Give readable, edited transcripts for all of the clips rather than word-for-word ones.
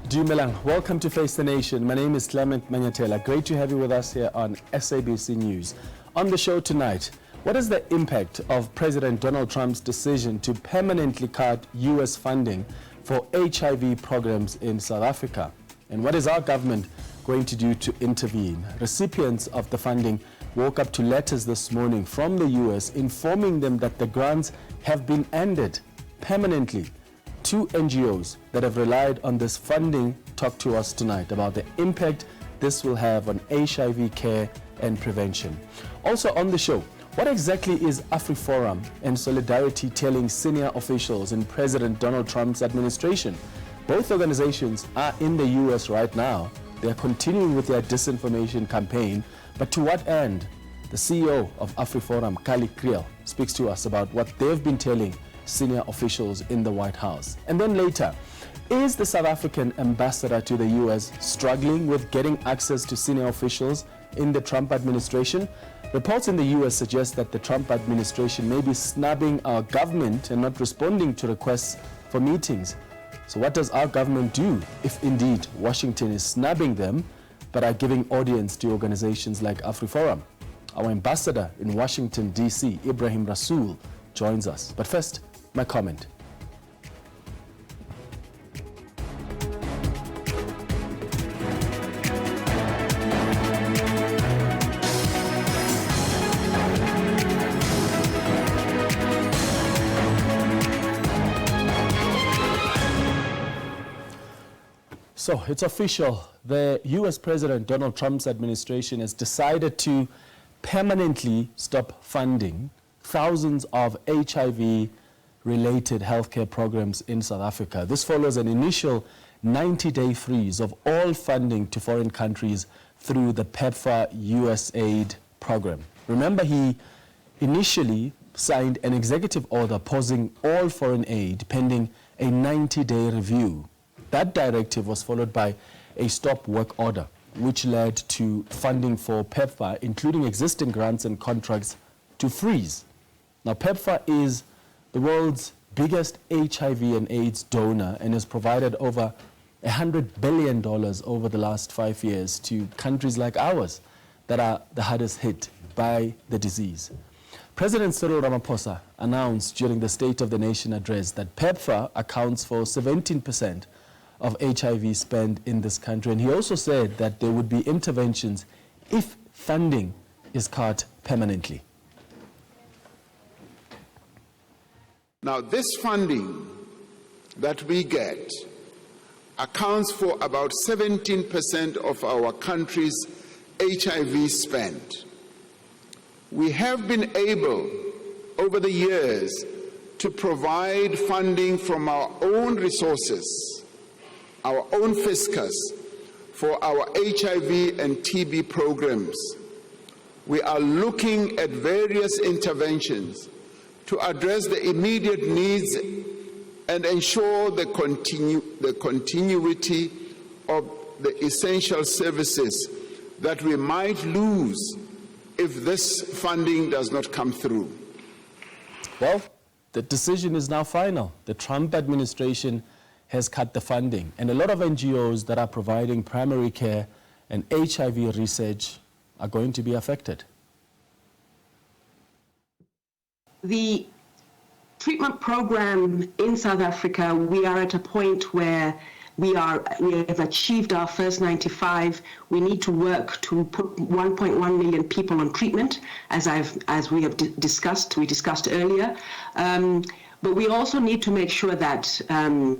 Dumelang, welcome to Face the Nation. My name is Clement Manyatela. Great to have you with us here on SABC News. On the show tonight, what is the impact of President Donald Trump's decision to permanently cut U.S. funding for HIV programs in South Africa? And what is our government going to do to intervene? Recipients of the funding woke up to letters this morning from the U.S. informing them that the grants have been ended permanently. Two NGOs that have relied on this funding talk to us tonight about the impact this will have on HIV care and prevention. Also on the show, what exactly is AfriForum and Solidariteit telling senior officials in President Donald Trump's administration? Both organizations are in the US right now. They are continuing with their disinformation campaign, but to what end? The CEO of AfriForum, Kallie Kriel, speaks to us about what they've been telling senior officials in the White House. And then later, is the South African ambassador to the US struggling with getting access to senior officials in the Trump administration? Reports in the US suggest that the Trump administration may be snubbing our government and not responding to requests for meetings. So what does our government do if indeed Washington is snubbing them but are giving audience to organizations like AfriForum? Our ambassador in Washington, D.C., Ibrahim Rasool, joins us. But first, my comment. So it's official. The US President Donald Trump's administration has decided to permanently stop funding thousands of HIV-related healthcare programs in South Africa. This follows an initial 90-day freeze of all funding to foreign countries through the PEPFAR USAID program. Remember, he initially signed an executive order pausing all foreign aid pending a 90-day review. That directive was followed by a stop work order, which led to funding for PEPFAR, including existing grants and contracts, to freeze. Now, PEPFAR is the world's biggest HIV and AIDS donor and has provided over $100 billion over the last 5 years to countries like ours that are the hardest hit by the disease. President Cyril Ramaphosa announced during the State of the Nation address that PEPFAR accounts for 17% of HIV spend in this country. And he also said that there would be interventions if funding is cut permanently. Now, this funding that we get accounts for about 17% of our country's HIV spend. We have been able, over the years, to provide funding from our own resources, our own fiscus, for our HIV and TB programs. We are looking at various interventions to address the immediate needs and ensure the continuity of the essential services that we might lose if this funding does not come through. Well, the decision is now final. The Trump administration has cut the funding, and a lot of NGOs that are providing primary care and HIV research are going to be affected. The treatment program in South Africa, we are at a point where we have achieved our first 95. We need to work to put 1.1 million people on treatment, as we discussed earlier. But we also need to make sure that, on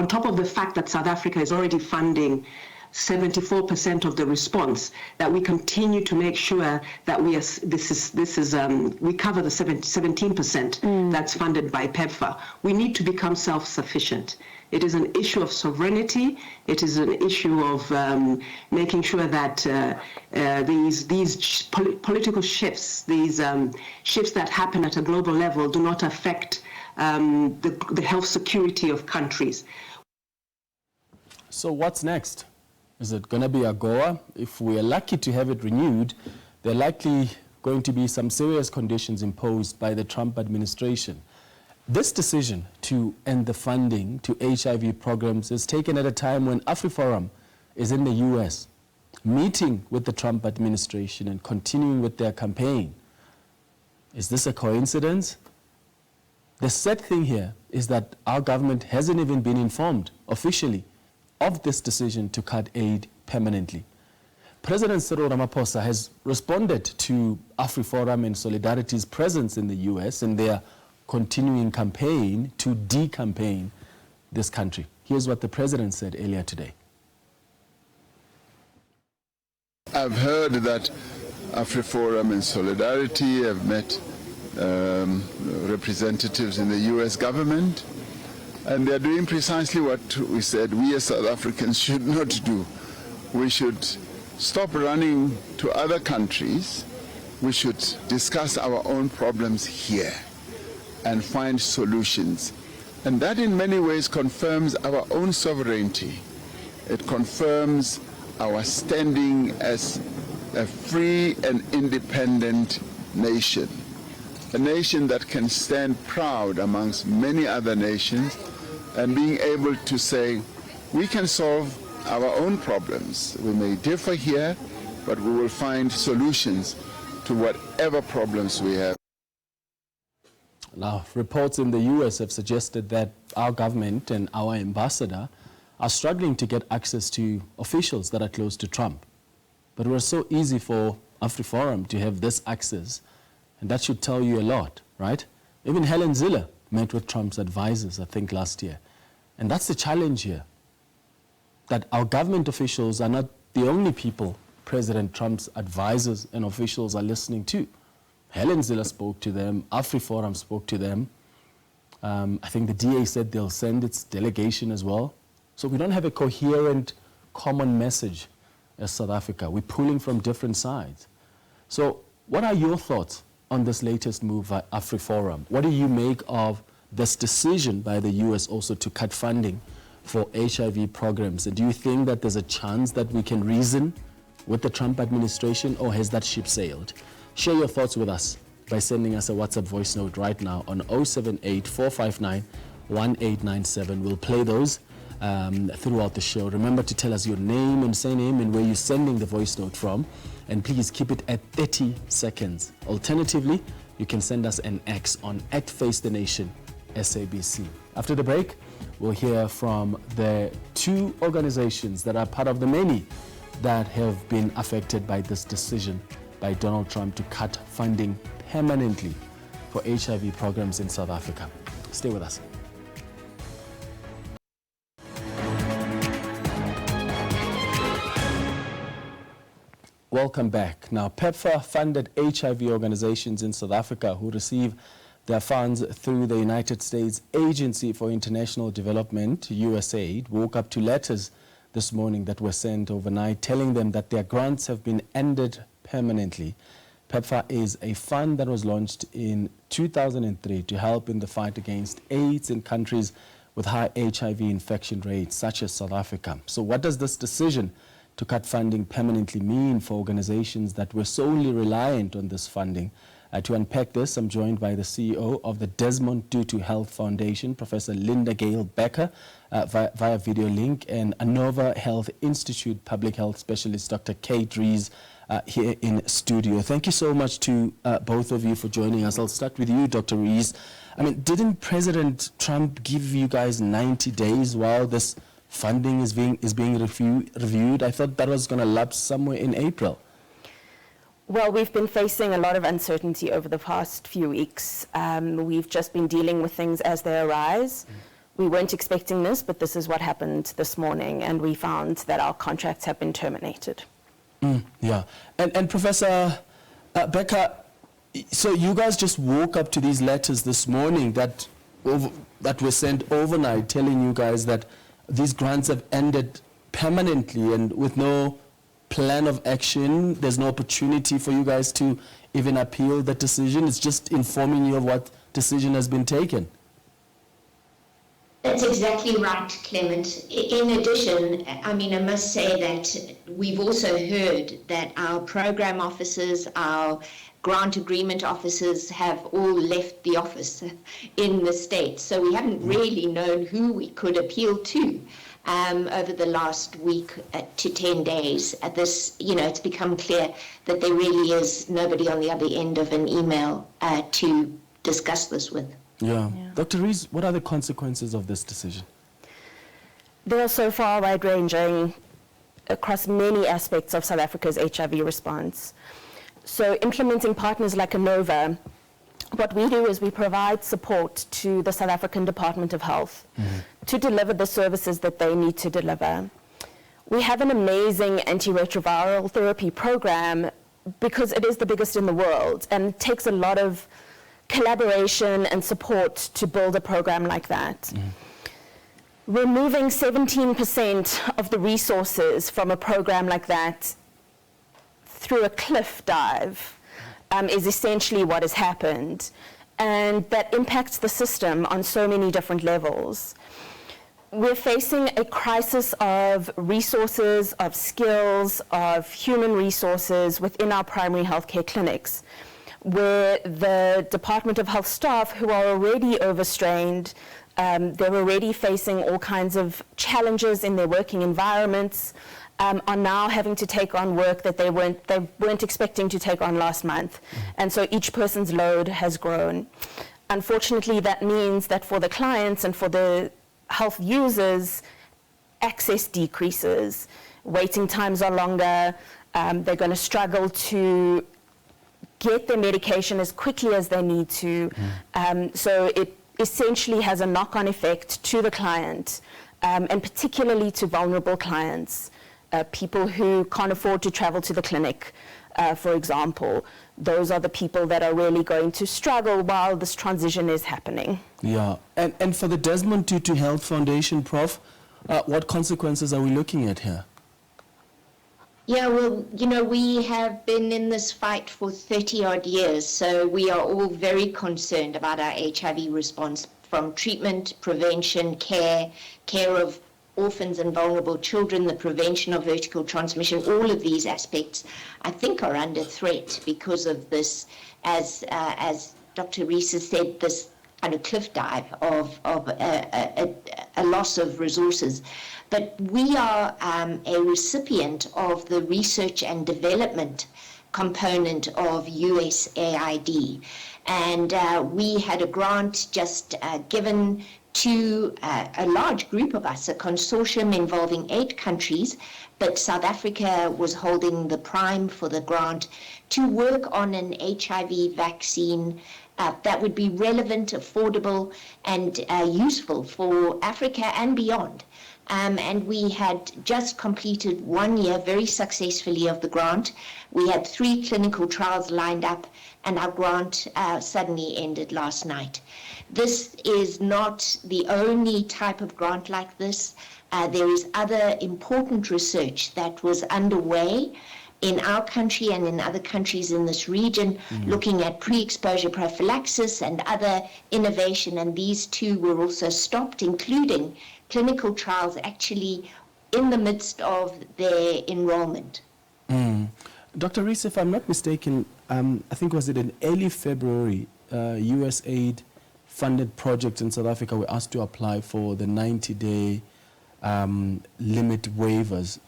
top of the fact that South Africa is already funding 74% of the response, that we continue to make sure that we cover the 17% that's funded by PEPFAR. We need to become self-sufficient. It is an issue of sovereignty. It is an issue of making sure that these political shifts, these shifts that happen at a global level, do not affect the health security of countries. So what's next? Is it going to be a goer? If we are lucky to have it renewed, there are likely going to be some serious conditions imposed by the Trump administration. This decision to end the funding to HIV programs is taken at a time when AfriForum is in the US, meeting with the Trump administration and continuing with their campaign. Is this a coincidence? The sad thing here is that our government hasn't even been informed officially of this decision to cut aid permanently. President Cyril Ramaphosa has responded to AfriForum and Solidarity's presence in the US and their continuing campaign to decampaign this country. Here's what the president said earlier today. I've heard that AfriForum and Solidarity have met representatives in the US government, and they're doing precisely what we said we as South Africans should not do. We should stop running to other countries. We should discuss our own problems here and find solutions. And that in many ways confirms our own sovereignty. It confirms our standing as a free and independent nation. A nation that can stand proud amongst many other nations and being able to say, we can solve our own problems. We may differ here, but we will find solutions to whatever problems we have. Now, reports in the US have suggested that our government and our ambassador are struggling to get access to officials that are close to Trump. But it was so easy for AfriForum to have this access, and that should tell you a lot, right? Even Helen Zille met with Trump's advisors, I think, last year. And that's the challenge here, that our government officials are not the only people President Trump's advisors and officials are listening to. Helen Zille spoke to them, AfriForum spoke to them. I think the DA said they'll send its delegation as well. So we don't have a coherent, common message as South Africa. We're pulling from different sides. So what are your thoughts on this latest move by AfriForum? What do you make of this decision by the US also to cut funding for HIV programs? And do you think that there's a chance that we can reason with the Trump administration, or has that ship sailed? Share your thoughts with us by sending us a WhatsApp voice note right now on 078-459-1897. We'll play those throughout the show. Remember to tell us your name and surname and where you're sending the voice note from. And please keep it at 30 seconds. Alternatively, you can send us an X on @FaceTheNation SABC. After the break, we'll hear from the two organizations that are part of the many that have been affected by this decision by Donald Trump to cut funding permanently for HIV programs in South Africa. Stay with us. Welcome back. Now, Pepfar-funded HIV organizations in South Africa who receive their funds through the United States Agency for International Development, USAID, woke up to letters this morning that were sent overnight telling them that their grants have been ended permanently. PEPFAR is a fund that was launched in 2003 to help in the fight against AIDS in countries with high HIV infection rates, such as South Africa. So what does this decision to cut funding permanently mean for organizations that were solely reliant on this funding? To unpack this, I'm joined by the CEO of the Desmond Tutu Health Foundation, Professor Linda Gale Becker, via video link, and Anova Health Institute Public Health Specialist, Dr. Kate Rees, here in studio. Thank you so much to both of you for joining us. I'll start with you, Dr. Rees. I mean, didn't President Trump give you guys 90 days while this funding is being reviewed? I thought that was going to lapse somewhere in April. Well, we've been facing a lot of uncertainty over the past few weeks. We've just been dealing with things as they arise. We weren't expecting this, but this is what happened this morning, and we found that our contracts have been terminated. Yeah. And Professor Becker, so you guys just woke up to these letters this morning that were sent overnight telling you guys that these grants have ended permanently and with no plan of action. There's no opportunity for you guys to even appeal that decision. It's just informing you of what decision has been taken. That's exactly right, Clement. In addition, I must say that we've also heard that our program officers, our grant agreement officers have all left the office in the States. So we haven't really known who we could appeal to over the last week to 10 days. At this, it's become clear that there really is nobody on the other end of an email to discuss this with. Yeah. Dr. Rees, what are the consequences of this decision? They are so far wide-ranging across many aspects of South Africa's HIV response. So implementing partners like Anova, what we do is we provide support to the South African Department of Health to deliver the services that they need to deliver. We have an amazing antiretroviral therapy program because it is the biggest in the world, and it takes a lot of collaboration and support to build a program like that. Removing 17% of the resources from a program like that through a cliff dive is essentially what has happened, and that impacts the system on so many different levels. We're facing a crisis of resources, of skills, of human resources within our primary healthcare clinics, where the Department of Health staff, who are already overstrained, they're already facing all kinds of challenges in their working environments, are now having to take on work that they weren't expecting to take on last month. And so each person's load has grown. Unfortunately, that means that for the clients and for the health users, access decreases, waiting times are longer, they're going to struggle to get their medication as quickly as they need to. So it essentially has a knock-on effect to the client, and particularly to vulnerable clients. People who can't afford to travel to the clinic, for example. Those are the people that are really going to struggle while this transition is happening. Yeah, and for the Desmond Tutu Health Foundation, Prof, what consequences are we looking at here? Yeah, well, we have been in this fight for 30-odd years, so we are all very concerned about our HIV response, from treatment, prevention, care of orphans and vulnerable children, the prevention of vertical transmission. All of these aspects, I think, are under threat because of this, as Dr. Rees has said, this kind of cliff dive of a loss of resources. But we are a recipient of the research and development component of USAID. And we had a grant just given to a large group of us, a consortium involving 8 countries, but South Africa was holding the prime for the grant to work on an HIV vaccine that would be relevant, affordable, and useful for Africa and beyond. And we had just completed 1 year very successfully of the grant. We had 3 clinical trials lined up, and our grant suddenly ended last night. This is not the only type of grant like this. There is other important research that was underway in our country and in other countries in this region, looking at pre-exposure prophylaxis and other innovation, and these too were also stopped, including clinical trials actually in the midst of their enrollment. Dr. Rees, if I'm not mistaken, I think was it in early February, USAID funded projects in South Africa were asked to apply for the 90-day limit waivers.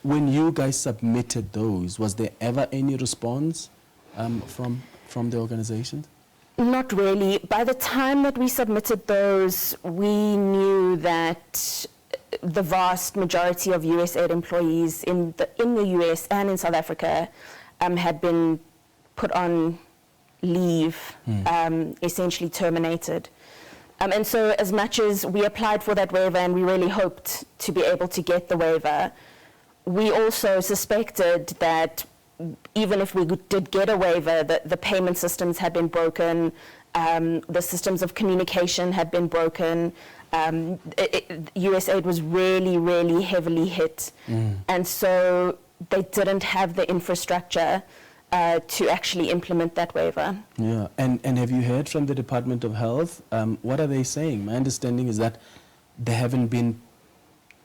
When you guys submitted those, was there ever any response from the organizations? Not really. By the time that we submitted those, we knew that the vast majority of USAID employees in the US and in South Africa had been put on leave, essentially terminated. And so as much as we applied for that waiver and we really hoped to be able to get the waiver, we also suspected that even if we did get a waiver, the payment systems had been broken, the systems of communication had been broken. USAID was really, really heavily hit. And so they didn't have the infrastructure to actually implement that waiver. Yeah, and have you heard from the Department of Health? What are they saying? My understanding is that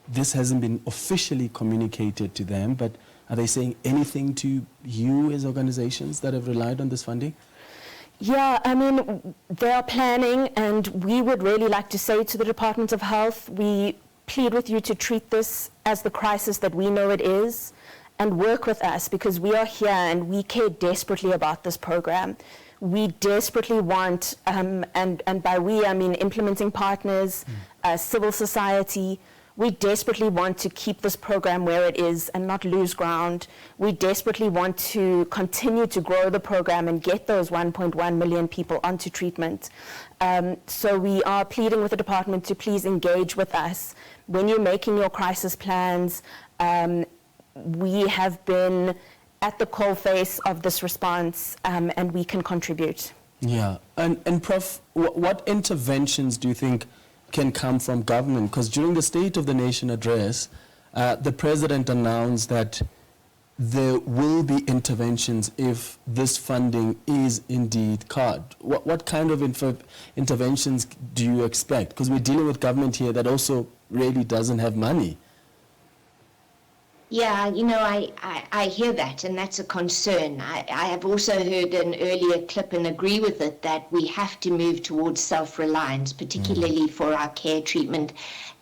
this hasn't been officially communicated to them, but Are they saying anything to you as organizations that have relied on this funding? Yeah, I mean, they are planning, and we would really like to say to the Department of Health, we plead with you to treat this as the crisis that we know it is, and work with us, because we are here and we care desperately about this program. We desperately want, and by we I mean implementing partners, civil society. We desperately want to keep this program where it is and not lose ground. We desperately want to continue to grow the program and get those 1.1 million people onto treatment. So we are pleading with the department to please engage with us. When you're making your crisis plans, we have been at the coalface of this response, and we can contribute. Yeah, and Prof, what interventions do you think can come from government? Because during the State of the Nation address, the President announced that there will be interventions if this funding is indeed cut. What kind of interventions do you expect? Because we're dealing with government here that also really doesn't have money. Yeah, you know, I hear that, and that's a concern. I have also heard an earlier clip and agree with it, that we have to move towards self-reliance, particularly for our care, treatment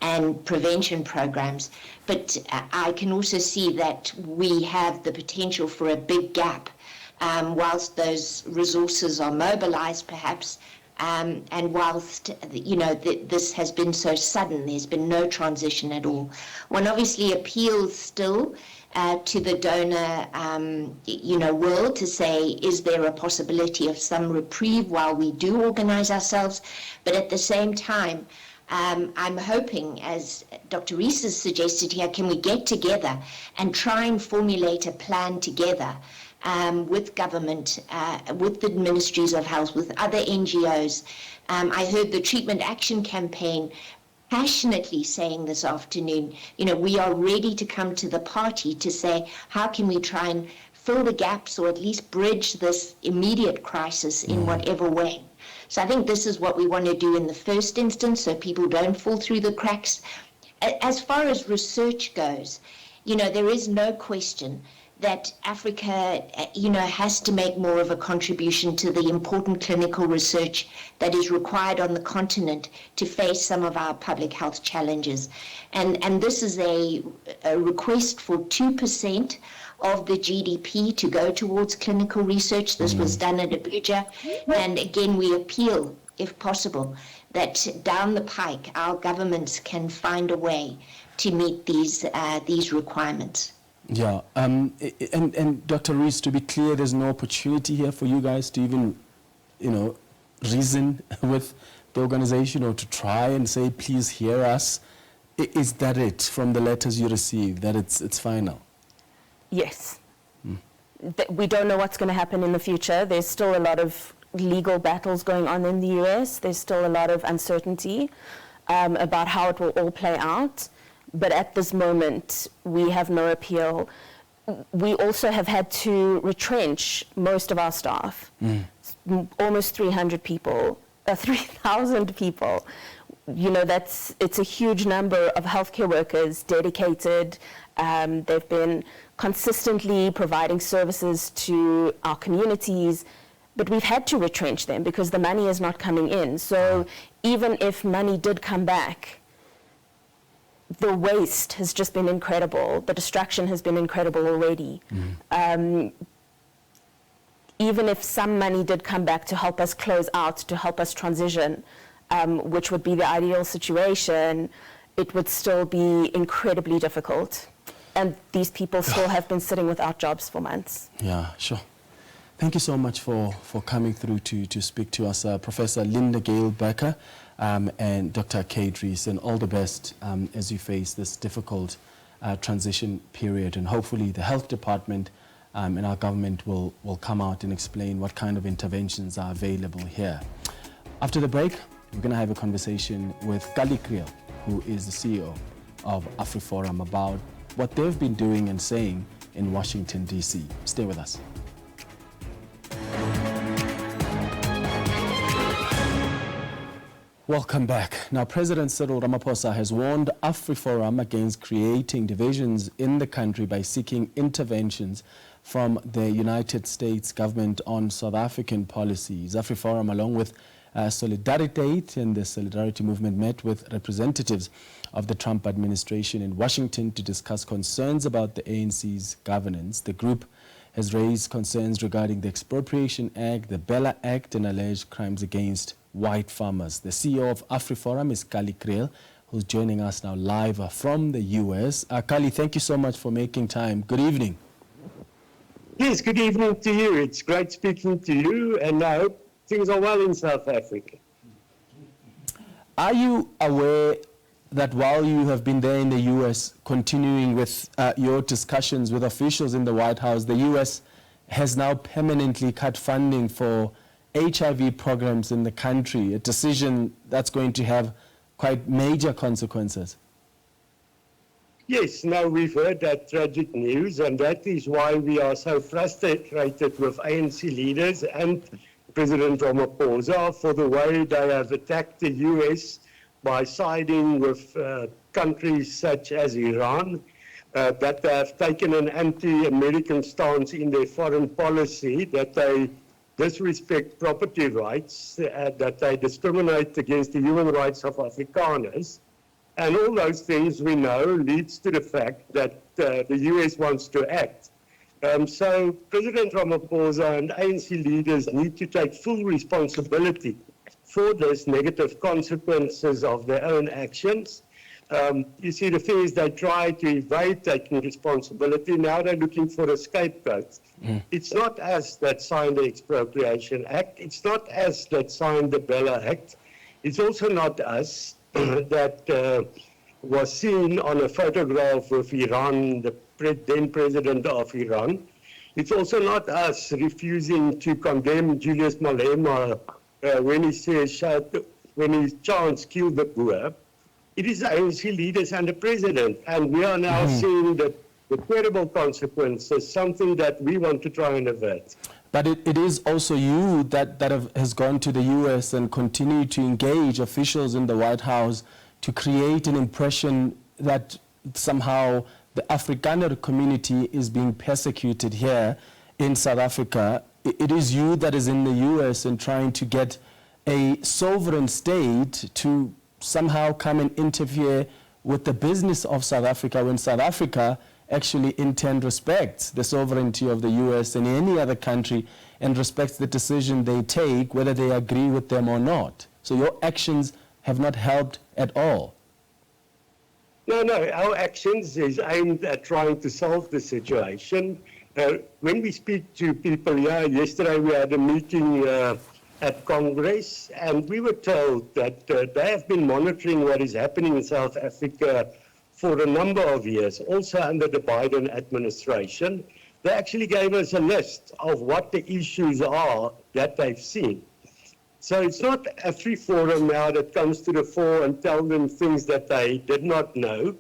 and prevention programs. But I can also see that we have the potential for a big gap whilst those resources are mobilized, perhaps. And whilst, you know, this has been so sudden, there's been no transition at all. One obviously appeals still to the donor, you know, world to say, is there a possibility of some reprieve while we do organize ourselves? But at the same time, I'm hoping, as Dr. Rees has suggested here, can we get together and try and formulate a plan together with government, with the ministries of health, with other NGOs. I heard the Treatment Action Campaign passionately saying this afternoon, you know, we are ready to come to the party to say, how can we try and fill the gaps or at least bridge this immediate crisis in whatever way? So I think this is what we want to do in the first instance, so people don't fall through the cracks. As far as research goes, you know, there is no question that Africa, you know, has to make more of a contribution to the important clinical research that is required on the continent to face some of our public health challenges. And this is a request for 2% of the GDP to go towards clinical research. This was done at Abuja. And again, we appeal, if possible, that down the pike, our governments can find a way to meet these requirements. Yeah, and Dr. Rees, to be clear, there's no opportunity here for you guys to even, you know, reason with the organization or to try and say, please hear us. Is that it from the letters you received, that it's final? Yes. We don't know what's going to happen in the future. There's still a lot of legal battles going on in the US. There's still a lot of uncertainty about how it will all play out. But at this moment, we have no appeal. We also have had to retrench most of our staff, almost 300 people, 3,000 people. You know, it's a huge number of healthcare workers dedicated. They've been consistently providing services to our communities, but we've had to retrench them because the money is not coming in. So even if money did come back, the waste has just been incredible. The destruction has been incredible already. Even if some money did come back to help us close out, to help us transition, which would be the ideal situation, it would still be incredibly difficult. And these people still have been sitting without jobs for months. Yeah, sure. Thank you so much for coming through to speak to us, Professor Linda Gale Becker and Dr. Kate Rees, and all the best as you face this difficult transition period. And hopefully the health department and our government will come out and explain what kind of interventions are available here. After the break, we're going to have a conversation with Kallie Kriel, who is the CEO of AfriForum, about what they've been doing and saying in Washington, D.C. Stay with us. Welcome back. Now, President Cyril Ramaphosa has warned AfriForum against creating divisions in the country by seeking interventions from the United States government on South African policies. AfriForum, along with Solidariteit and the Solidarity movement, met with representatives of the Trump administration in Washington to discuss concerns about the ANC's governance. The group has raised concerns regarding the Expropriation Act, the Bella Act, and alleged crimes against white farmers. The CEO of AfriForum is Kallie Kriel, who's joining us now live from the US. Kallie, thank you so much for making time. Good evening. Yes, good evening to you. It's great speaking to you, and I hope things are well in South Africa. Are you aware that while you have been there in the US, continuing with your discussions with officials in the White House, the US has now permanently cut funding for HIV programs in the country, a decision that's going to have quite major consequences? Yes, now we've heard that tragic news, and that is why we are so frustrated with ANC leaders and President Ramaphosa for the way they have attacked the US by siding with countries such as Iran, that they have taken an anti-American stance in their foreign policy, that they disrespect property rights, that they discriminate against the human rights of Afrikaners. And all those things we know leads to the fact that the US wants to act. So President Ramaphosa and ANC leaders need to take full responsibility for those negative consequences of their own actions. You see, the thing is they try to evade taking responsibility. Now they're looking for a scapegoat. It's not us that signed the Expropriation Act. It's not us that signed the Bella Act. It's also not us that was seen on a photograph with Iran, the then president of Iran. It's also not us refusing to condemn Julius Malema when he says, when he chants, kill the Boer. It is the ANC leaders and the president, and we are now seeing the terrible consequences, something that we want to try and avert. But it is also you that has gone to the US and continue to engage officials in the White House to create an impression that somehow the Afrikaner community is being persecuted here in South Africa. It is you that is in the US and trying to get a sovereign state to somehow come and interfere with the business of South Africa when South Africa actually in turn respects the sovereignty of the US and any other country and respects the decision they take, whether they agree with them or not. So your actions have not helped at all. No, our actions is aimed at trying to solve the situation. When we speak to people, yesterday we had a meeting at Congress, and we were told that they have been monitoring what is happening in South Africa for a number of years, also under the Biden administration. They actually gave us a list of what the issues are that they've seen. So it's not AfriForum now that comes to the fore and tell them things that they did not know.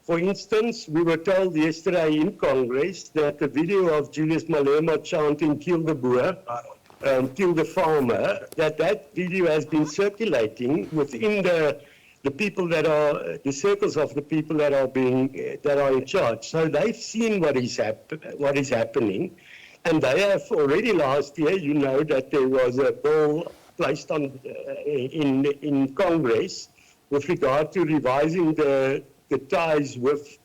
For instance, we were told yesterday in Congress that the video of Julius Malema chanting kill the Boer, kill the farmer, that video has been circulating within the people that are, the circles of the people that are in charge. So they've seen what is happening, and they have already last year, you know, that there was a bill placed on in Congress with regard to revising the ties with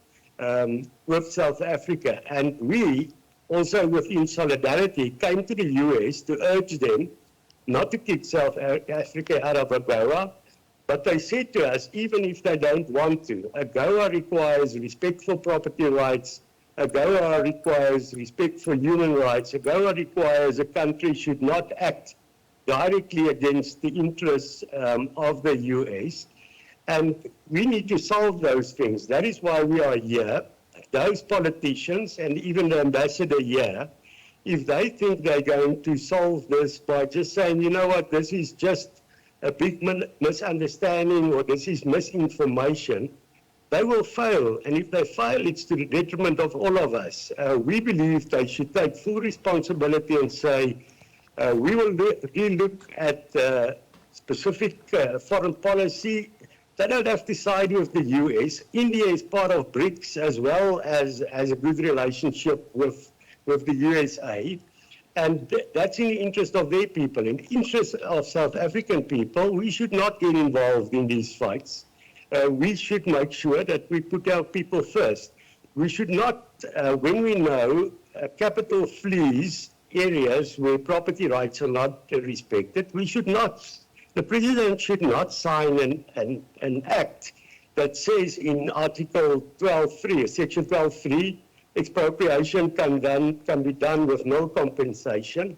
South Africa, and we also within Solidarity came to the US to urge them not to kick South Africa out of AGOA. But they said to us, even if they don't want to, AGOA requires respect for property rights, AGOA requires respect for human rights, AGOA requires a country should not act directly against the interests of the US. And we need to solve those things. That is why we are here. Those politicians and even the ambassador here, if they think they're going to solve this by just saying, you know what, this is just a big misunderstanding or this is misinformation, they will fail. And if they fail, it's to the detriment of all of us. We believe they should take full responsibility and say, we will relook at specific foreign policy. They don't have to side with the US. India is part of BRICS as well as a good relationship with the USAID. And that's in the interest of their people. In the interest of South African people, we should not get involved in these fights. We should make sure that we put our people first. We should not, when we know capital flees areas where property rights are not respected, we should not, the president should not sign an act that says in Article 12.3, Section 12.3, expropriation can be done with no compensation,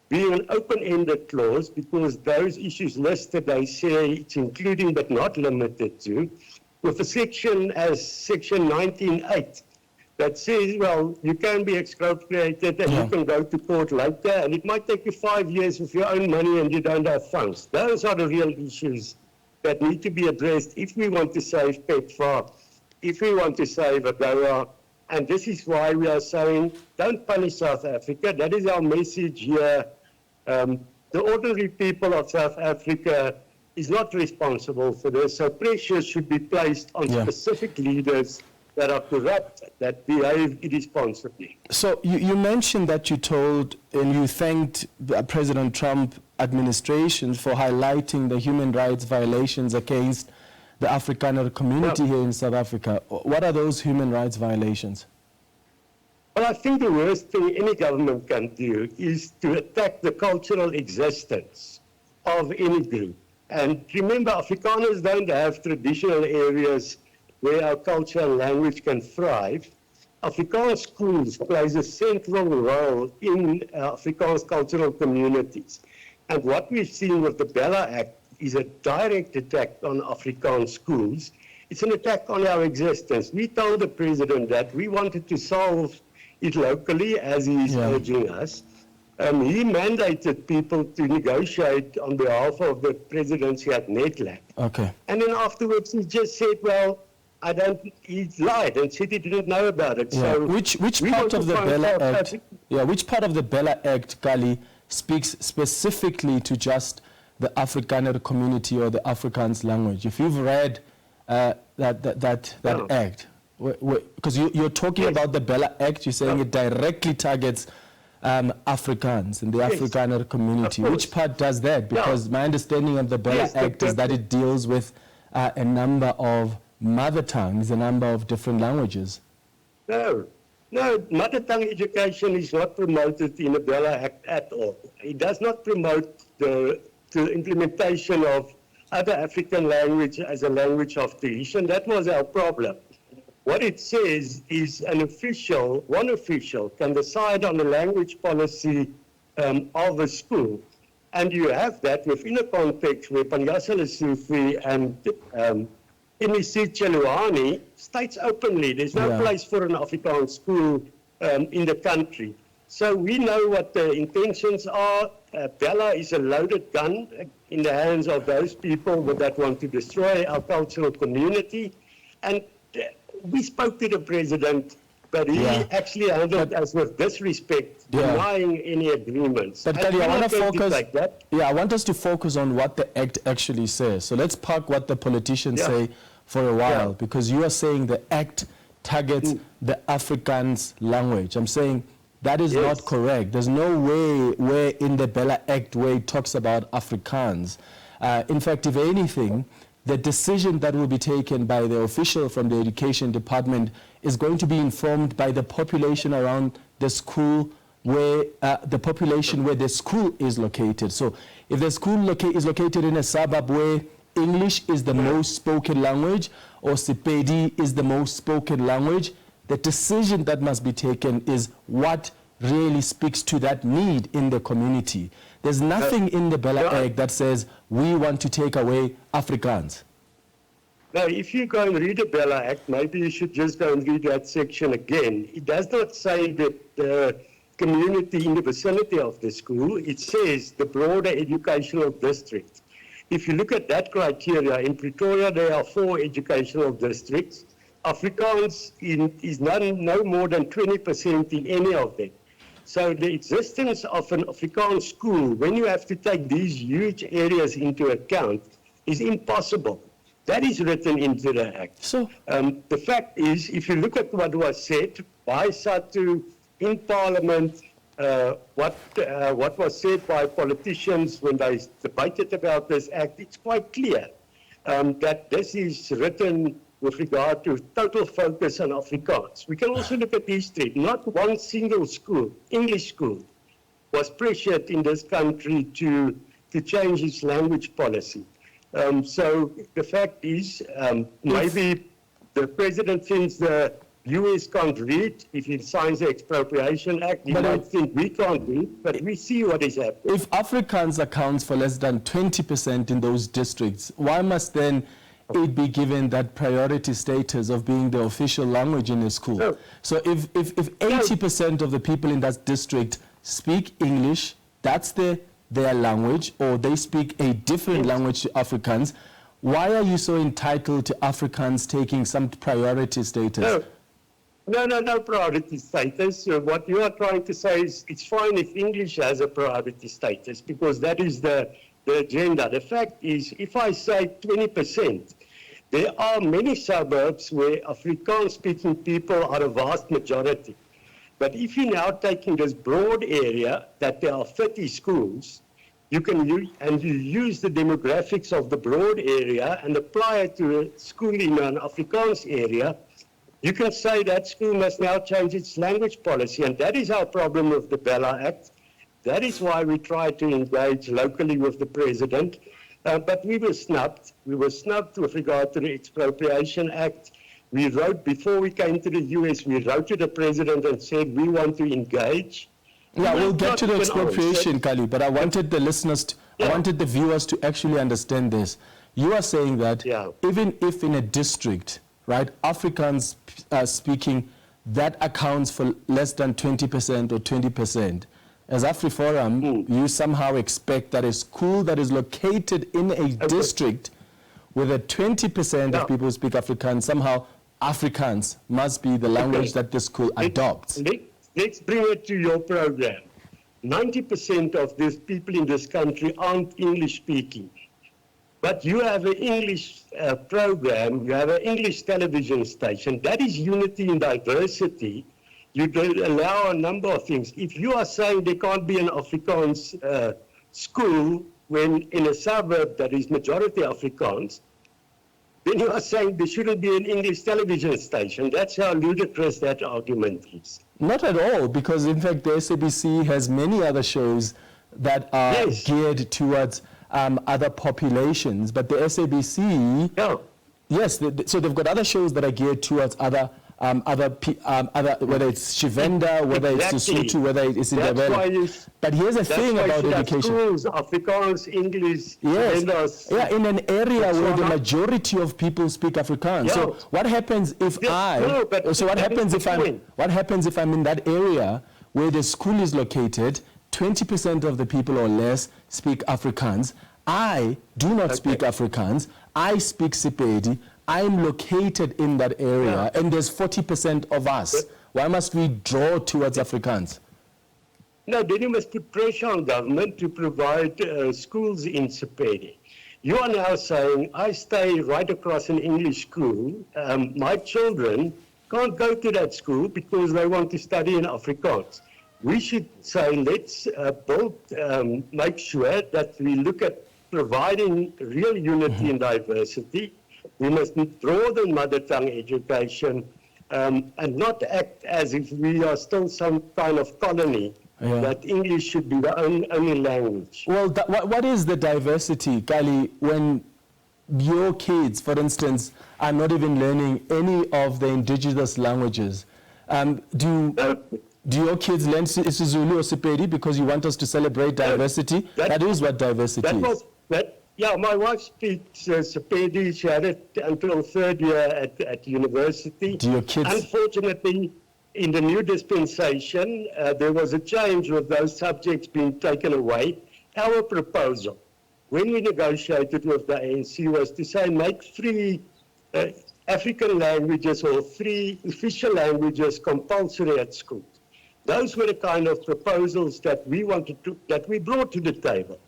being an open-ended clause, because those issues listed, they say it's including but not limited to, with a section as Section 19.8 that says, well, you can be expropriated and you can go to court later, and it might take you 5 years with your own money and you don't have funds. Those are the real issues that need to be addressed if we want to save PEPFAR, if we want to save AGOA. And this is why we are saying, don't punish South Africa. That is our message here. The ordinary people of South Africa is not responsible for this. So pressure should be placed on specific leaders that are corrupt, that behave irresponsibly. So you mentioned that you told and you thanked the President Trump administration for highlighting the human rights violations against the Afrikaner community here in South Africa. What are those human rights violations? Well, I think the worst thing any government can do is to attack the cultural existence of any group. And remember, Afrikaners don't have traditional areas where our culture and language can thrive. Afrikaans schools plays a central role in Afrikaans cultural communities. And what we've seen with the Bella Act is a direct attack on Afrikaans schools. It's an attack on our existence. We told the president that we wanted to solve it locally, as he is urging us. He mandated people to negotiate on behalf of the presidency at NETLAC. Okay. And then afterwards he just said, well, he lied and said he didn't know about it. Yeah. So which part of the Bella Act, which part of the Bella Act, Kallie, speaks specifically to just the Afrikaner community or the Afrikaans language? If you've read that act, because you're talking about the Bella Act, you're saying it directly targets Afrikaans and the Afrikaner community. Which part does that? Because my understanding of the Bella Act is that it deals with a number of mother tongues, a number of different languages. No, mother tongue education is not promoted in the Bella Act at all. It does not promote the implementation of other African language as a language of tradition. That was our problem. What it says is one official can decide on the language policy of a school. And you have that within a context where Panjasa Lesotho and MEC Cheluani states openly there's no place for an Afrikaans school in the country. So we know what the intentions are. Bella is a loaded gun in the hands of those people that want to destroy our cultural community. And we spoke to the president, but he actually handled us with disrespect, denying any agreements. But Kallie, I want us to focus on what the Act actually says. So let's park what the politicians say for a while, because you are saying the Act targets the Afrikaans language. I'm saying that is not correct. There's no way where in the Bella Act where it talks about Afrikaans. In fact, if anything, the decision that will be taken by the official from the education department is going to be informed by the population around the school where the school is located. So if the school is located in a suburb where English is the most spoken language or Sepedi is the most spoken language, the decision that must be taken is what really speaks to that need in the community. There's nothing in the Bella Act that says we want to take away Afrikaans. Now, if you go and read the Bella Act, maybe you should just go and read that section again. It does not say that the community in the vicinity of the school. It says the broader educational district. If you look at that criteria, in Pretoria there are 4 educational districts. Afrikaans is no more than 20% in any of them. So the existence of an Afrikaans school, when you have to take these huge areas into account, is impossible. That is written into the Act. So, the fact is, if you look at what was said by SATU in Parliament, what was said by politicians when they debated about this Act, it's quite clear that this is written with regard to total focus on Afrikaans. We can also look at history. Not one single school, English school, was pressured in this country to change its language policy. So the fact is, maybe the president thinks the US can't read. If he signs the Expropriation Act, he might think we can't read, but we see what is happening. if Afrikaans accounts for less than 20% in those districts, why must then it be given that priority status of being the official language in a school? No. So if 80% of the people in that district speak English, that's their language, or they speak a different language to Afrikaans, why are you so entitled to Afrikaans taking some priority status? No priority status. What you are trying to say is it's fine if English has a priority status because that is the agenda. The fact is, if I say 20%, there are many suburbs where Afrikaans-speaking people are a vast majority. But if you're now taking this broad area that there are 30 schools, you use the demographics of the broad area and apply it to a school in an Afrikaans area, you can say that school must now change its language policy. And that is our problem with the Bella Act. That is why we try to engage locally with the president. But we were snubbed. We were snubbed with regard to the Expropriation Act. We wrote, before we came to the US, we wrote to the president and said we want to engage. Yeah, we'll get to the expropriation, Kallie, but I wanted the listeners, I wanted the viewers to actually understand this. You are saying that even if in a district, right, Afrikaans speaking, that accounts for less than 20% or 20%, as AfriForum, you somehow expect that a school that is located in a district with a 20% of people who speak Afrikaans, somehow Afrikaans must be the language that the school adopts. Let's bring it to your program. 90% of these people in this country aren't English speaking. But you have an English program, you have an English television station. That is unity in diversity. You can allow a number of things. If you are saying there can't be an Afrikaans school when in a suburb that is majority Afrikaans, then you are saying there shouldn't be an English television station. That's how ludicrous that argument is. Not at all, because in fact the SABC has many other shows that are geared towards other populations, but the SABC, yes, so they've got other shows that are geared towards other, whether it's Shivenda, whether it's Sesotho, whether it's Indebele. But here's the thing about education. Schools, Afrikaans, English, in an area where the majority of people speak Afrikaans. So what happens if what happens if I'm in that area where the school is located, 20% of the people or less speak Afrikaans. I do not speak Afrikaans. I speak Sepedi. I'm located in that area, and there's 40% of us. Why must we draw towards Afrikaans? No, then you must put pressure on government to provide schools in Sepedi. You are now saying, I stay right across an English school. My children can't go to that school because they want to study in Afrikaans. We should say, let's make sure that we look at providing real unity and diversity. We must draw the mother tongue education and not act as if we are still some kind of colony, that English should be the only language. Well, what is the diversity, Kallie, when your kids, for instance, are not even learning any of the indigenous languages? Do your kids learn isiZulu or Sepedi because you want us to celebrate diversity? That is what diversity is. Yeah, my wife speaks Sepedi. She had it until third year at university. Do your kids? Unfortunately, in the new dispensation, there was a change with those subjects being taken away. Our proposal, when we negotiated with the ANC, was to say make 3 African languages or 3 official languages compulsory at school. Those were the kind of proposals that we brought to the table.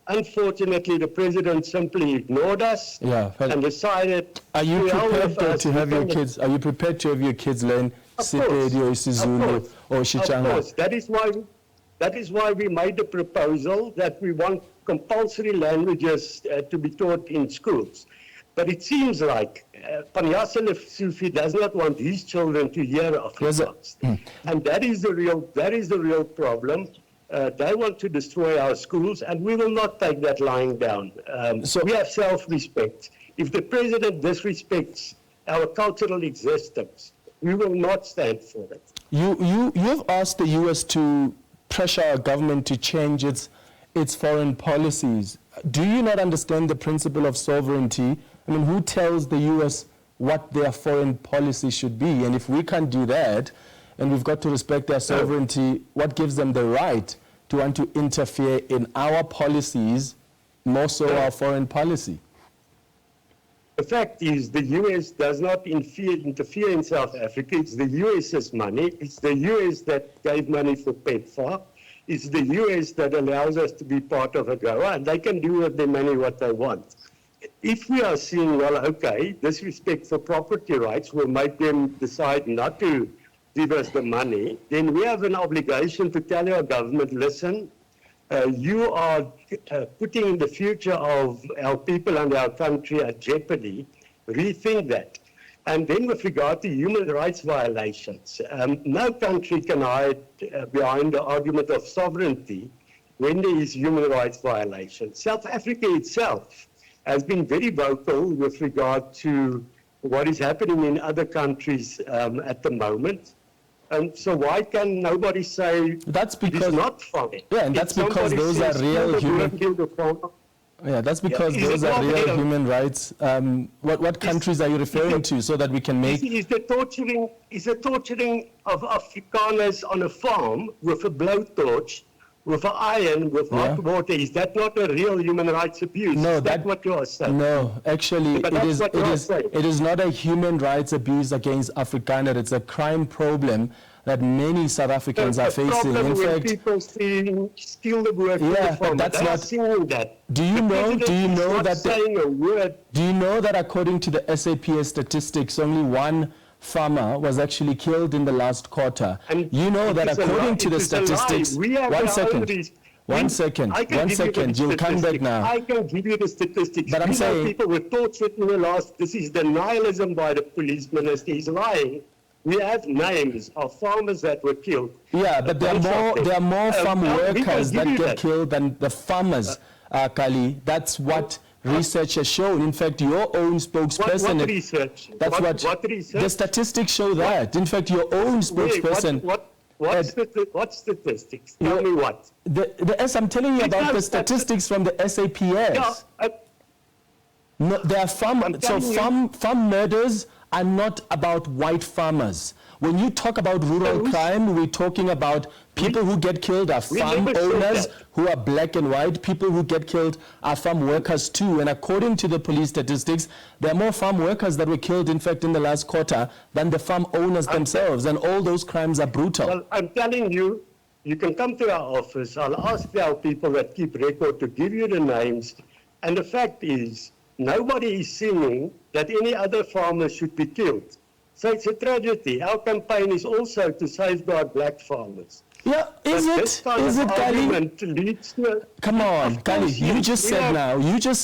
Unfortunately, the president simply ignored us and decided. Are you prepared to have your kids? Are you prepared to have your kids learn Sepedi or isiZulu or Shitswana? Of course, that is why we made the proposal that we want compulsory languages to be taught in schools. But it seems like Panyasin Sufi does not want his children to hear Afrikaans, and that is the real problem. They want to destroy our schools, and we will not take that lying down. We have self-respect. If the president disrespects our cultural existence, we will not stand for it. You have asked the U.S. to pressure our government to change its foreign policies. Do you not understand the principle of sovereignty? I mean, who tells the U.S. what their foreign policy should be? And if we can't do that, and we've got to respect their sovereignty, what gives them the right to want to interfere in our policies, more so our foreign policy? The fact is the U.S. does not interfere in South Africa. It's the U.S.'s money. It's the U.S. that gave money for PEPFAR. It's the U.S. that allows us to be part of AGOA, and they can do with their money what they want. If we are seeing, well, okay, disrespect for property rights will make them decide not to give us the money, then we have an obligation to tell our government, listen, you are putting the future of our people and our country at jeopardy. Rethink that. And then with regard to human rights violations, no country can hide behind the argument of sovereignty when there is human rights violations. South Africa itself has been very vocal with regard to what is happening in other countries at the moment. So why can nobody say that's because it's not funny? Yeah, and that's because those are real human. Yeah, that's because those are real human rights. What countries are you referring to, so that we can make? Is the torturing of Afrikaners on a farm with a blowtorch, with an iron, with hot water? Is that not a real human rights abuse? No, that's what you are saying. No, actually, it is not a human rights abuse against Afrikaner. It's a crime problem that many South Africans are facing. In fact, people steal the work. But that's not. That. Do you know that? Saying a word. Do you know that according to the SABC statistics, only one farmer was actually killed in the last quarter? And you know that according to the statistics, one second, you'll come back now. I can give you the statistics. But I'm saying people were tortured in the last, this is the nihilism by the police minister, he's lying. We have names of farmers that were killed. Yeah, but there are more farm workers that get killed than the farmers, Kallie. That's what research has shown. In fact, your own spokesperson. What research? What research? The statistics show that. In fact, your own spokesperson. What statistics? Tell me what. I'm telling you about the statistics from the SABC. No, there are farm murders are not about white farmers. When you talk about rural crime, we're talking about people who get killed are farm owners who are black and white. People who get killed are farm workers too. And according to the police statistics, there are more farm workers that were killed, in fact, in the last quarter than the farm owners themselves. And all those crimes are brutal. Well, I'm telling you, you can come to our office. I'll ask our people that keep record to give you the names. And the fact is, nobody is saying that any other farmer should be killed. So it's a tragedy. Our campaign is also to safeguard black farmers. Yeah, is it, Kallie? Come on, Kallie, you just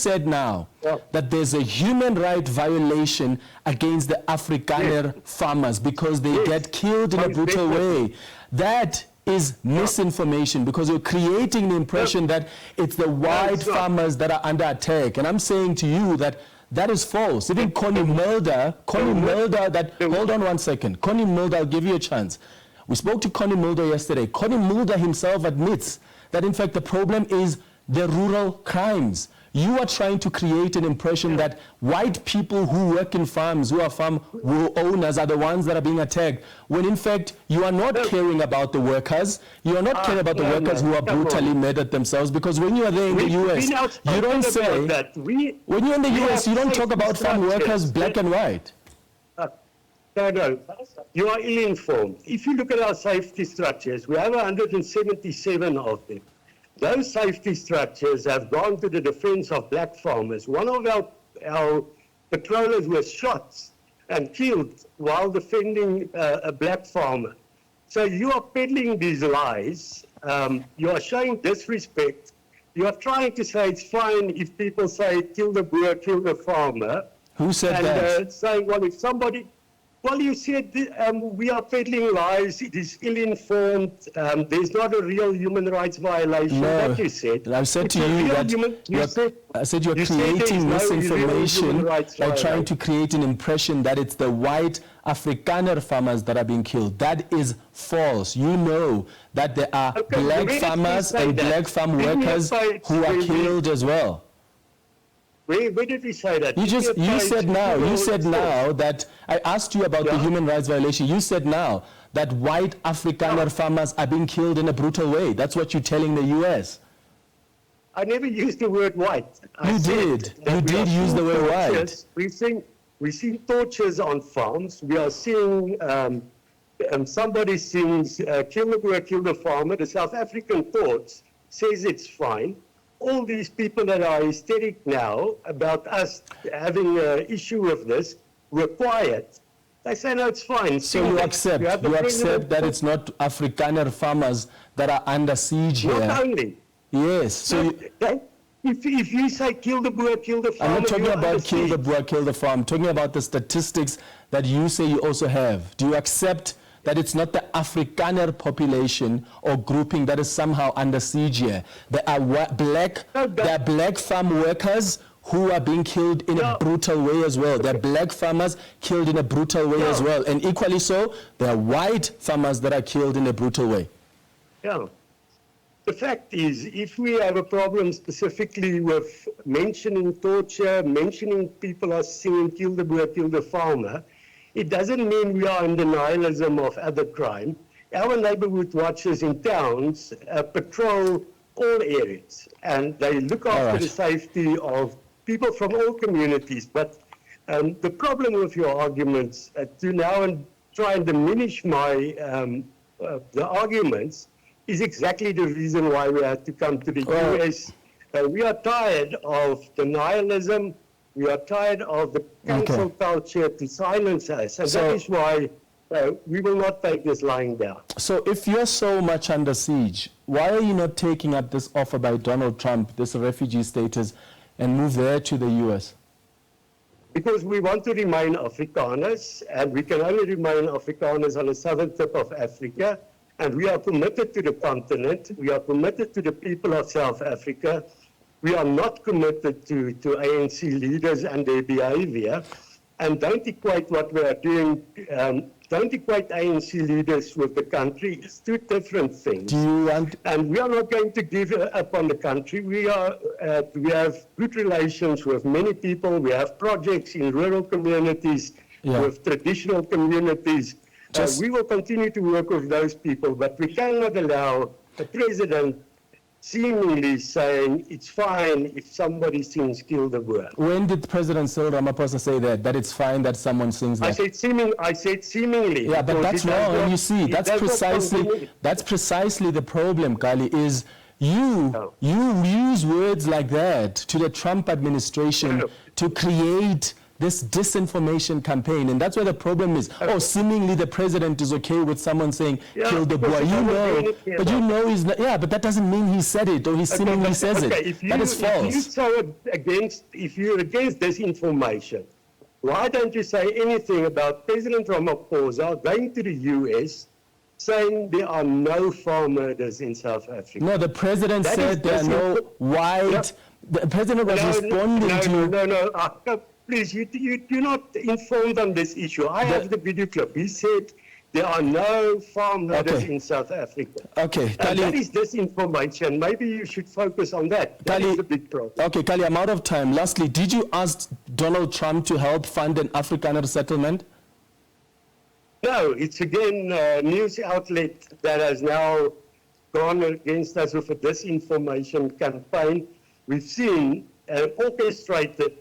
said now that there's a human right violation against the Afrikaner farmers because they get killed in a brutal way. That is misinformation, because you're creating the impression that it's the white farmers that are under attack. And I'm saying to you that that is false. Even Connie Mulder, hold on one second. Connie Mulder, I'll give you a chance. We spoke to Connie Mulder yesterday. Connie Mulder himself admits that in fact the problem is the rural crimes. You are trying to create an impression that white people who work in farms, who are farm owners, are the ones that are being attacked, when in fact you are not caring about the workers. You are not caring about the workers who are brutally murdered themselves, because when you are there in the US, you don't say, when you're in the US, you don't talk about farm workers black and white. No, you are ill-informed. If you look at our safety structures, we have 177 of them. Those safety structures have gone to the defense of black farmers. One of our patrollers was shot and killed while defending a black farmer. So you are peddling these lies. You are showing disrespect. You are trying to say it's fine if people say kill the boer, kill the farmer. Who said that? And saying, well, if somebody... Well, you said we are peddling lies. It is ill-informed. There's not a real human rights violation. No, that you said. I've said It's to you that I said you're you said there's creating no misinformation real human rights by trying violation. to create an impression that it's the white Afrikaner farmers that are being killed. That is false. You know that there are Okay, black where did you farmers say and that? black farm Give me a workers page who are where we- killed as well. Where did we say that? You Give me just a you page said now where you all said it's now that I asked you about the Yeah. human rights violation. You said now that white Afrikaner Yeah. farmers are being killed in a brutal way. That's what you're telling the US. I never used the word white. I You said did. that You we did are use the seeing word white. tortures. We see tortures on farms. We are seeing somebody sings kill the boer, kill the farmer. The South African courts says it's fine. All these people that are hysteric now about us having an issue with this were quiet. They say, no, it's fine. So you accept that it's not Afrikaner farmers that are under siege Not here. only. Yes. So you, If you say kill the boer, kill the farmer, I'm not talking you are about under kill the siege. boer, kill the farm. I'm talking about the statistics that you say you also have. Do you accept that it's not the Afrikaner population or grouping that is somehow under siege here? There are black farm workers who are being killed in a brutal way as well. There are black farmers killed in a brutal way as well. And equally so, there are white farmers that are killed in a brutal way. Yeah. The fact is, if we have a problem specifically with mentioning torture, mentioning people are singing kill the boer, kill the farmer, it doesn't mean we are in denialism of other crime. Our neighborhood watchers in towns patrol all areas, and they look after the safety of people from all communities. But the problem with your arguments, to now and try and diminish my the arguments, is exactly the reason why we had to come to the US. We are tired of denialism. We are tired of the cancel culture to silence us. And that is why we will not take this lying down. So if you're so much under siege, why are you not taking up this offer by Donald Trump, this refugee status, and move there to the US? Because we want to remain Afrikaners, and we can only remain Afrikaners on the southern tip of Africa. And we are committed to the continent. We are committed to the people of South Africa. We are not committed to ANC leaders and their behavior. And don't equate what we are doing, don't equate ANC leaders with the country. It's two different things. Do you want... And we are not going to give up on the country. We have good relations with many people. We have projects in rural communities, with traditional communities. We will continue to work with those people, but we cannot allow a president seemingly saying it's fine if somebody sings kill the boer. When did President Cyril Ramaphosa say that it's fine that someone sings that? I said seemingly. Yeah, but that's wrong. And you see, that's precisely the problem, Kallie, is you use words like that to the Trump administration to create this disinformation campaign, and that's where the problem is. Oh, seemingly the president is okay with someone saying kill the boer. You know, but you know he's not. Yeah, but that doesn't mean he said it or he seemingly says it. That is false. If you're against disinformation, why don't you say anything about President Ramaphosa going to the US saying there are no farm murders in South Africa? No, the president said there are no white. The president was responding to. No. Please, you're not informed on this issue. I have the video clip. He said there are no farm murders in South Africa. Okay, Kallie, that is disinformation. Maybe you should focus on that. That is the big problem. Okay, Kallie, I'm out of time. Lastly, did you ask Donald Trump to help fund an Afrikaner settlement? No, it's again a news outlet that has now gone against us with a disinformation campaign. We've seen an orchestrated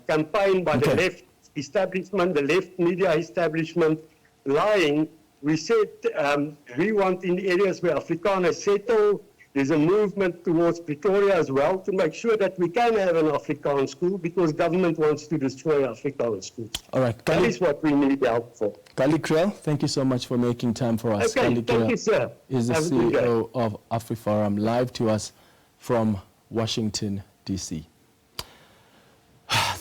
campaign by the left establishment, the left media establishment, lying. We said we want in areas where Afrikaners settle. There's a movement towards Pretoria as well to make sure that we can have an Afrikaans school because government wants to destroy Afrikaans schools. All right. That is what we need help for. Kallie Kriel, thank you so much for making time for us. Okay, Kallie thank you, sir. is the Have a good day. CEO of AfriForum, live to us from Washington, D.C.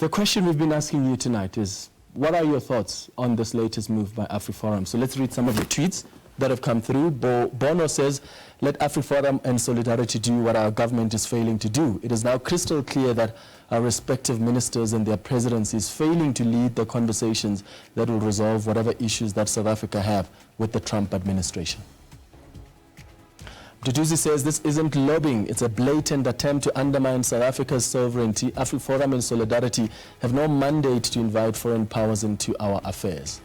The question we've been asking you tonight is, what are your thoughts on this latest move by AfriForum? So let's read some of your tweets that have come through. Bono says, let AfriForum and Solidarity do what our government is failing to do. It is now crystal clear that our respective ministers and their presidencies failing to lead the conversations that will resolve whatever issues that South Africa have with the Trump administration. Duduzi says this isn't lobbying, it's a blatant attempt to undermine South Africa's sovereignty. AfriForum and Solidarity have no mandate to invite foreign powers into our affairs.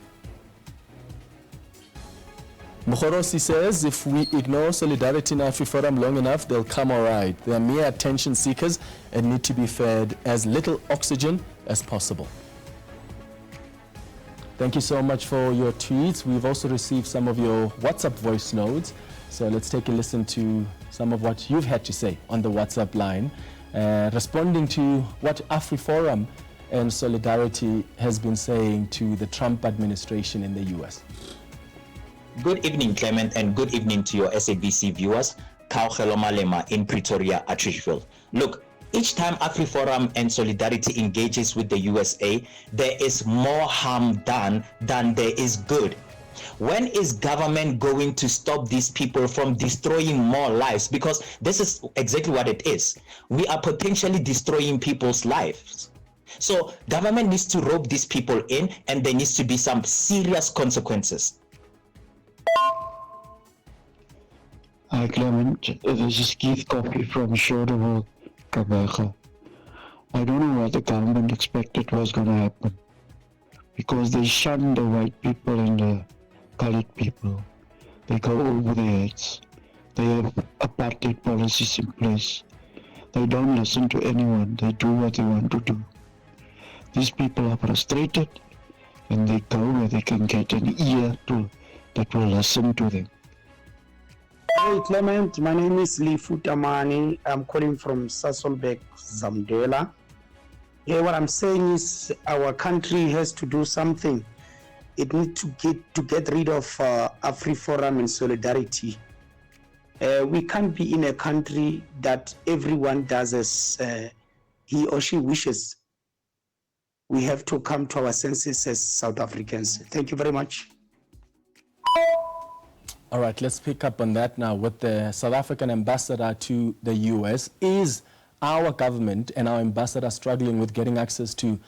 Mukhorosi says if we ignore Solidarity and AfriForum long enough, they'll come all right. They are mere attention seekers and need to be fed as little oxygen as possible. Thank you so much for your tweets. We've also received some of your WhatsApp voice notes. So let's take a listen to some of what you've had to say on the WhatsApp line, responding to what AfriForum and Solidarity has been saying to the Trump administration in the U.S. Good evening, Clement, and good evening to your SABC viewers. Kaugelo Malema in Pretoria, Atteridgeville. Look, each time AfriForum and Solidarity engages with the USA, there is more harm done than there is good. When is government going to stop these people from destroying more lives? Because this is exactly what it is. We are potentially destroying people's lives. So government needs to rope these people in, and there needs to be some serious consequences. Hi Clement, this is Keith Coffey from Shorterville, Kabega. I don't know what the government expected was going to happen, because they shun the white people and the colored people. They go over their heads. They have apartheid policies in place. They don't listen to anyone. They do what they want to do. These people are frustrated, and they go where they can get an ear that will listen to them. Hey Clement, my name is Lee Futamani. I'm calling from Sasolburg, Zamdela. Yeah, what I'm saying is our country has to do something. It needs to get rid of AfriForum and Solidarity. We can't be in a country that everyone does as he or she wishes. We have to come to our senses as South Africans. Thank you very much. All right, let's pick up on that now with the South African ambassador to the U.S. Is our government and our ambassador struggling with getting access to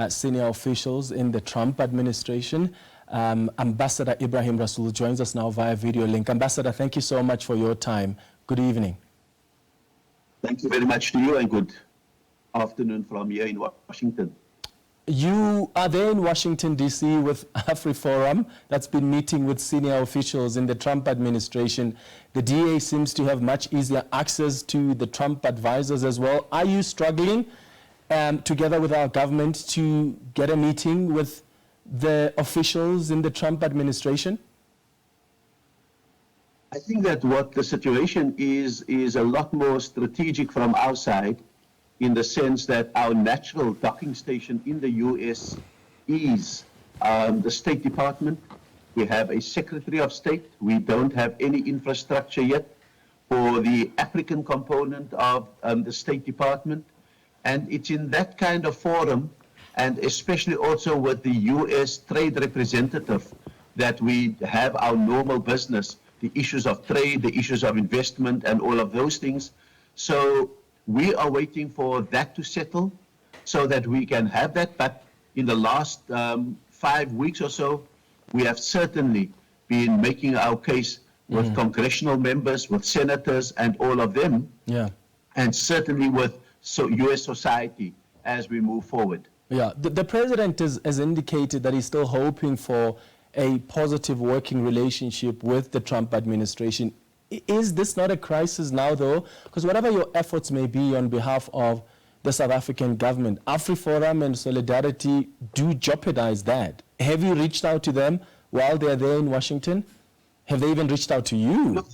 senior officials in the Trump administration? Ambassador Ibrahim Rasool joins us now via video link. Ambassador, thank you so much for your time. Good evening. Thank you very much to you, and good afternoon from here in Washington. You are there in Washington, D.C. with AfriForum that's been meeting with senior officials in the Trump administration. The DA seems to have much easier access to the Trump advisors as well. Are you struggling together with our government to get a meeting with the officials in the Trump administration? I think that what the situation is a lot more strategic from our side, in the sense that our natural docking station in the U.S. is the State Department. We have a Secretary of State. We don't have any infrastructure yet for the African component of the State Department. And it's in that kind of forum, and especially also with the U.S. trade representative, that we have our normal business, the issues of trade, the issues of investment, and all of those things. So we are waiting for that to settle so that we can have that. But in the last 5 weeks or so, we have certainly been making our case with congressional members, with senators, and all of them, and certainly with U.S. society as we move forward. Yeah, the president has indicated that he's still hoping for a positive working relationship with the Trump administration. Is this not a crisis now, though? Because whatever your efforts may be on behalf of the South African government. AfriForum and Solidarity do jeopardize that. Have you reached out to them while they're there in Washington? Have they even reached out to you?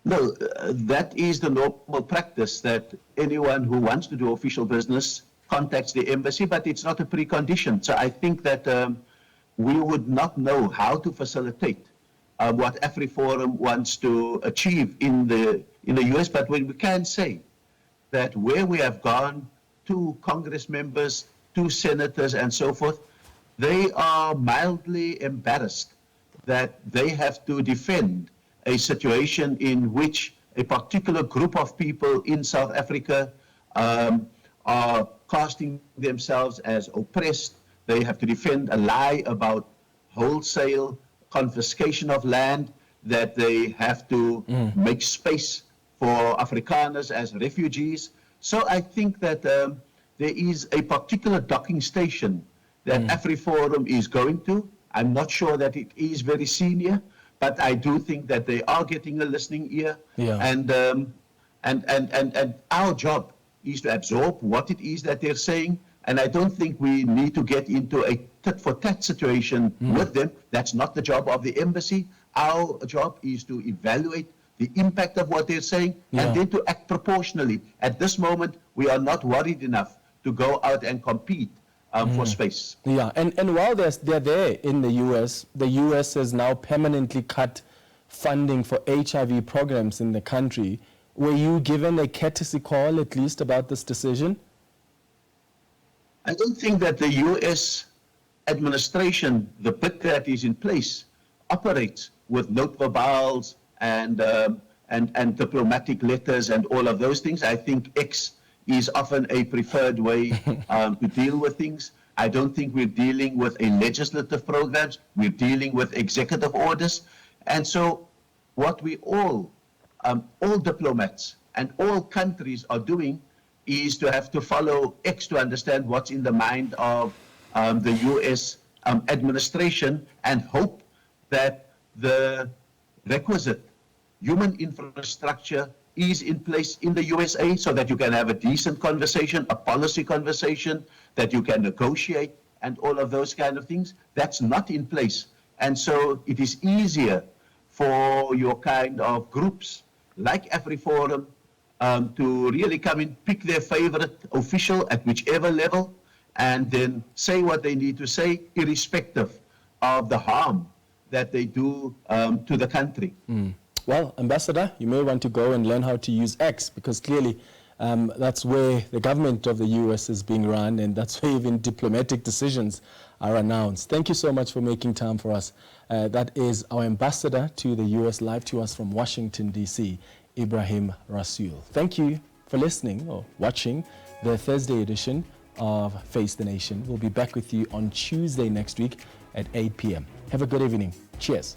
No, that is the normal practice, that anyone who wants to do official business contacts the embassy, but it's not a precondition. So I think that we would not know how to facilitate what AfriForum wants to achieve in the US, but we can say that where we have gone to Congress members, to senators and so forth, they are mildly embarrassed that they have to defend a situation in which a particular group of people in South Africa are casting themselves as oppressed. They have to defend a lie about wholesale confiscation of land, that they have to make space for Afrikaners as refugees. So I think that there is a particular docking station that AfriForum is going to. I'm not sure that it is very senior, but I do think that they are getting a listening ear. Yeah. And our job is to absorb what it is that they're saying. And I don't think we need to get into a tit-for-tat situation with them. That's not the job of the embassy. Our job is to evaluate the impact of what they're saying and then to act proportionally. At this moment, we are not worried enough to go out and compete for space. Yeah, and while they're there in the US has now permanently cut funding for HIV programs in the country. Were you given a courtesy call, at least, about this decision? I don't think that the US administration, the bit that is in place, operates with note verbals and diplomatic letters and all of those things. I think X is often a preferred way to deal with things. I don't think we're dealing with a legislative programs. We're dealing with executive orders. And so what we all diplomats and all countries are doing is to have to follow X to understand what's in the mind of the US administration and hope that the requisite human infrastructure is in place in the USA so that you can have a decent conversation, a policy conversation, that you can negotiate and all of those kind of things. That's not in place. And so it is easier for your kind of groups like AfriForum to really come in, pick their favorite official at whichever level, and then say what they need to say, irrespective of the harm that they do to the country. Well, Ambassador, you may want to go and learn how to use X, because clearly that's where the government of the US is being run, and that's where even diplomatic decisions are announced. Thank you so much for making time for us. That is our ambassador to the US, live to us from Washington, D.C., Ibrahim Rasool. Thank you for listening or watching the Thursday edition of Face the Nation. We'll be back with you on Tuesday next week at 8 p.m. Have a good evening. Cheers.